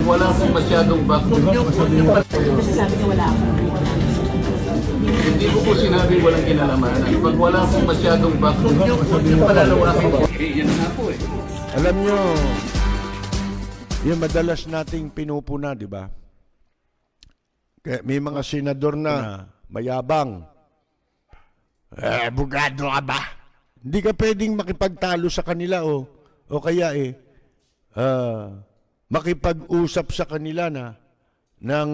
Wala pong masyadong background. Kasi sabi niya wala ako. Hindi ko po sinabi walang kinalamanan. Pag wala pong masyadong background, huwag niyo palalawakin po. Yan nga po eh. Alam nyo, yung madalas nating pinupuna, di ba? Kaya may mga senador na mayabang. Abogado ka ba? Hindi ka pwedeng makipagtalo sa kanila o kaya makipag-usap sa kanila na ng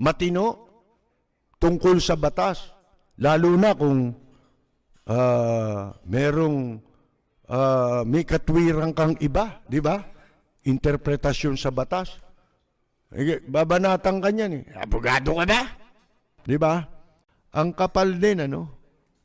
matino tungkol sa batas. Lalo na kung may katwirang kang iba, di ba? Interpretasyon sa batas. Babanatang ka niyan eh. Abogado ka ba? Di ba? Ang kapal din,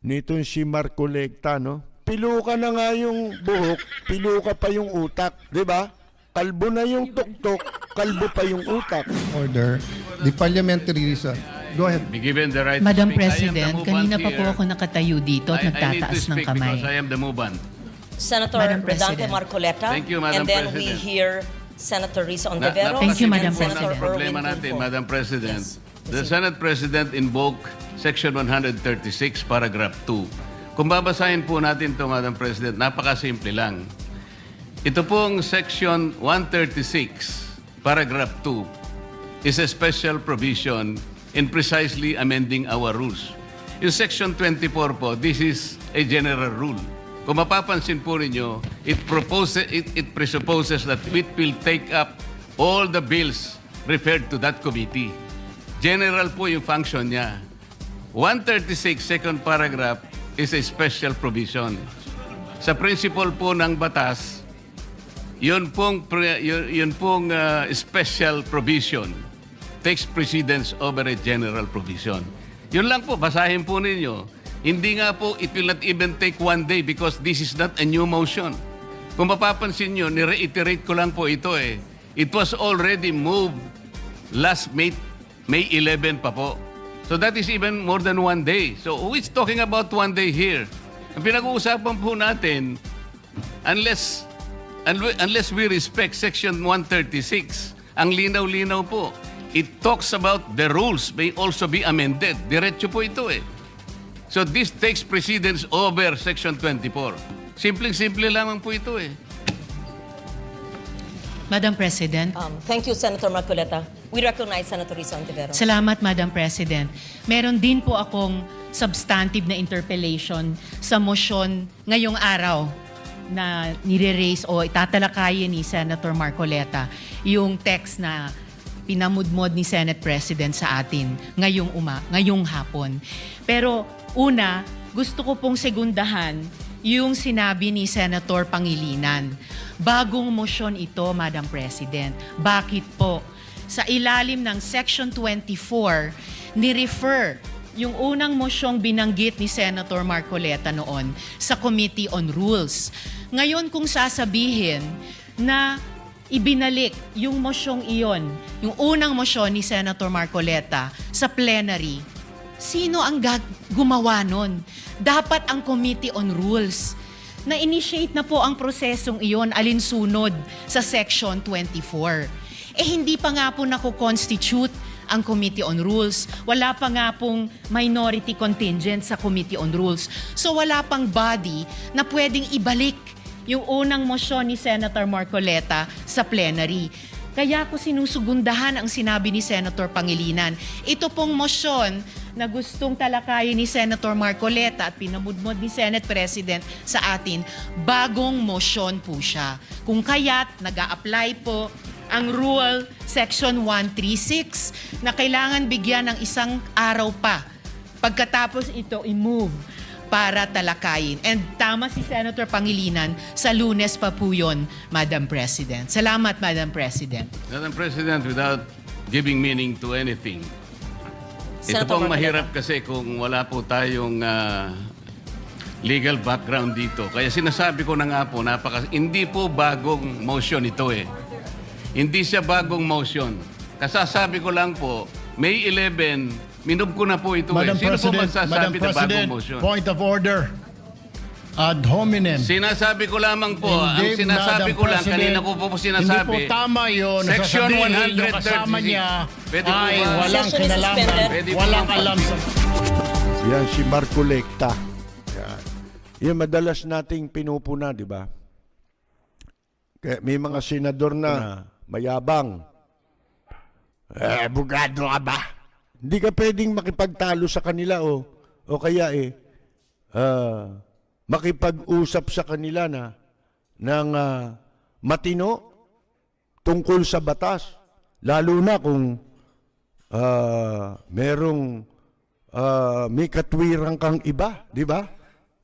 nitong si Marcolecta, Piluka na nga yung buhok, piluka pa yung utak, di ba? Kalbo na yung tuktok, kalbo pa yung utak. Order. The parliamentary reason. Go ahead. Be given the right Madam to speak. President, kanina pa po ako nakatayo dito at I need to nagtataas ng speak kamay. because I am the movant. Senator Madam Rodante President. Marcoleta. Thank you, Madam And then we President. hear Senator Risa Ontiveros. Thank you, and Madam Senator President. Problema Erwin natin, Tulfo. Madam President. Yes. The Senate President invoked Section 136, Paragraph 2. Kung babasahin po natin ito, Madam President, napakasimple lang. Ito pong Section 136, Paragraph 2, is a special provision in precisely amending our rules. Yung Section 24 po, this is a general rule. Kung mapapansin po ninyo, it presupposes that it will take up all the bills referred to that committee. General po yung function niya. 136, second paragraph, is a special provision. Sa principle po ng batas, yun pong special provision takes precedence over a general provision. Yun lang po, basahin po ninyo. Hindi nga po, it will not even take one day because this is not a new motion. Kung mapapansin nyo, ni-reiterate ko lang po ito eh. It was already moved last May 11 pa po. So that is even more than one day. So who is talking about one day here? Ang pinag-uusapan po natin, unless we respect Section 136, ang linaw-linaw po, it talks about the rules may also be amended. Diretso po ito eh. So this takes precedence over Section 24. Simpleng-simple lamang po ito eh. Madam President. Thank you, Senator Marcoleta. We recognize Senator Risa Ontiveros. Salamat, Madam President. Meron din po akong substantive na interpellation sa motion ngayong araw na nire-raise o itatalakayin ni Senator Marcoleta yung text na pinamudmod ni Senate President sa atin ngayong hapon. Pero una, gusto ko pong segundahan yung sinabi ni Senator Pangilinan. Bagong motion ito, Madam President. Bakit po? Sa ilalim ng Section 24, ni-refer yung unang mosyong binanggit ni Senator Marcoleta noon sa Committee on Rules. Ngayon kung sasabihin na ibinalik yung mosyong iyon, yung unang mosyon ni Senator Marcoleta sa plenary, sino ang gumawa nun? Dapat ang Committee on Rules. Na-initiate na po ang prosesong iyon alinsunod sa Section 24. Hindi pa nga po nako-constitute ang Committee on Rules. Wala pa nga pong minority contingent sa Committee on Rules. So wala pang body na pwedeng ibalik yung unang mosyon ni Senator Marcoleta sa plenary. Kaya ko sinusugundahan ang sinabi ni Senator Pangilinan. Ito pong mosyon na gustong talakayin ni Senator Marcoleta at pinamudmod ni Senate President sa atin, bagong mosyon po siya. Kung kaya't nag-a-apply po ang Rule Section 136 na kailangan bigyan ng isang araw pa pagkatapos ito i-move para talakayin. And tama si Senator Pangilinan, sa Lunes pa po yun, Madam President. Salamat, Madam President. Madam President, without giving meaning to anything, ito Senator pong Marcoleta. mahirap kasi kung wala po tayong legal background dito. Kaya sinasabi ko na nga po, hindi po bagong motion ito eh. Hindi siya bagong motion. Kasasabi ko lang po, May 11, minub ko na po ito Madam eh. Sino po President, magsasabi Madam na bagong President, motion? point of order. ad hominem. Sinasabi ko lamang po, ang Hindi, sinasabi Madam ko lang, President, kanina ko po sinasabi. Hindi po tama yun. Section Sasabihin yung 136. kasama niya Pwede po ay ba? walang Session is kinalaman, suspended. Pwede po walang bang alam sa... Yan si Marco Lecta. Yan. Yan madalas nating pinupuna, di ba? Kaya may mga senador na mayabang. Abogado ka ba? Hindi ka pwedeng makipagtalo sa kanila o kaya makipag-usap sa kanila na ng matino tungkol sa batas. Lalo na kung may katwirang kang iba, di ba?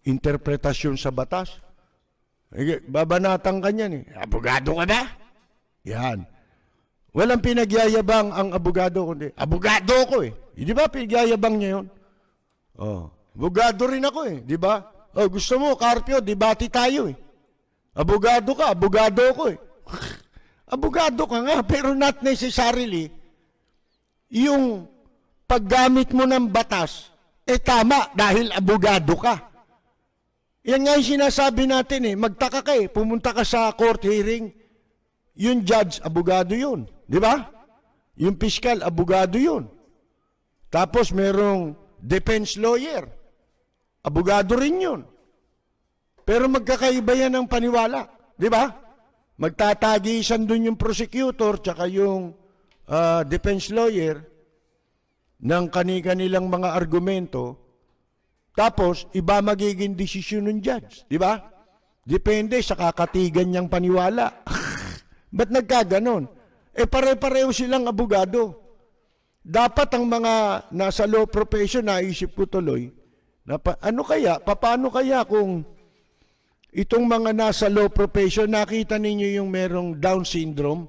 Interpretasyon sa batas. Babanatang ka niyan eh. Abogado ka ba? Yan. Walang pinagyayabang ang abogado, kundi abogado ko eh. Di ba pinagyayabang niya yun? Oh, abogado rin ako eh, di ba? Oh, gusto mo, Carpio, debate tayo eh. Abogado ka, abogado ko eh. Abogado ka nga, pero not necessarily yung paggamit mo ng batas, tama dahil abogado ka. Yan nga yung sinasabi natin eh, magtaka ka eh, pumunta ka sa court hearing, yung judge, abogado yun. Di ba? Yung piskal, abogado yun. Tapos merong defense lawyer, abogado rin yun. Pero magkakaiba yan ng paniwala. Di ba? Magtatagisan dun yung prosecutor tsaka yung defense lawyer ng kanilang mga argumento. Tapos, iba magiging desisyon ng judge. Di ba? Depende sa kakatigan niyang paniwala. Ba't nagkaganon? Pare-pareho silang abogado. Dapat ang mga nasa law profession, naisip ko tuloy, na paano kaya kung itong mga nasa law profession, nakita ninyo yung merong Down syndrome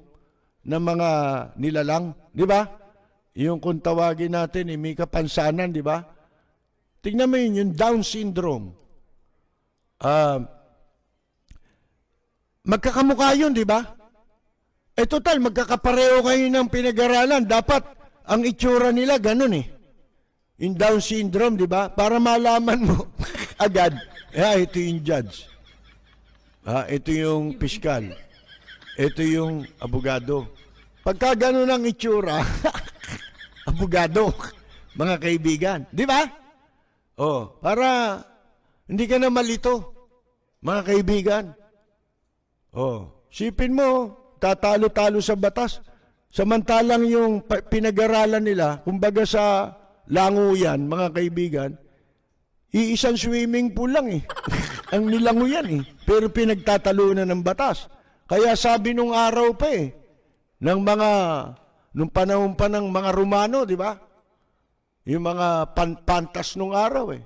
na mga nilalang, di ba? Yung kung tawagin natin, may kapansanan, di ba? Tingnan mo yun, yung Down syndrome. Magkakamukha yun, di ba? Total, magkakapareho kayo ng pinag-aralan. Dapat, ang itsura nila, ganun eh. Yung Down syndrome, di ba? Para malaman mo agad, ito yung judge. Ito yung piskal. Ito yung abogado. Pagka ganun ang itsura, abogado, mga kaibigan. Di ba? Para hindi ka na malito, mga kaibigan. Sipin mo, tatalo-talo sa batas. Samantalang yung pinag-aralan nila, kumbaga sa languyan, mga kaibigan, iisang swimming pool lang eh. Ang nilanguyan eh. Pero pinagtatalunan ng batas. Kaya sabi nung araw pa eh, nung panahon pa ng mga Romano, di ba? Yung mga pantas nung araw eh.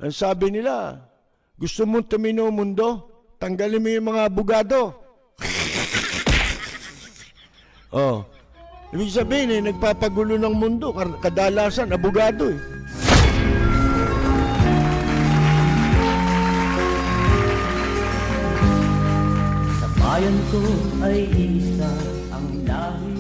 Ang sabi nila, gusto mong tumino mundo? Tanggalin mo yung mga abogado. Ibig sabihin eh, nagpapagulo ng mundo, kadalasan, abogado eh. Sa bayan ko ay isa ang lahi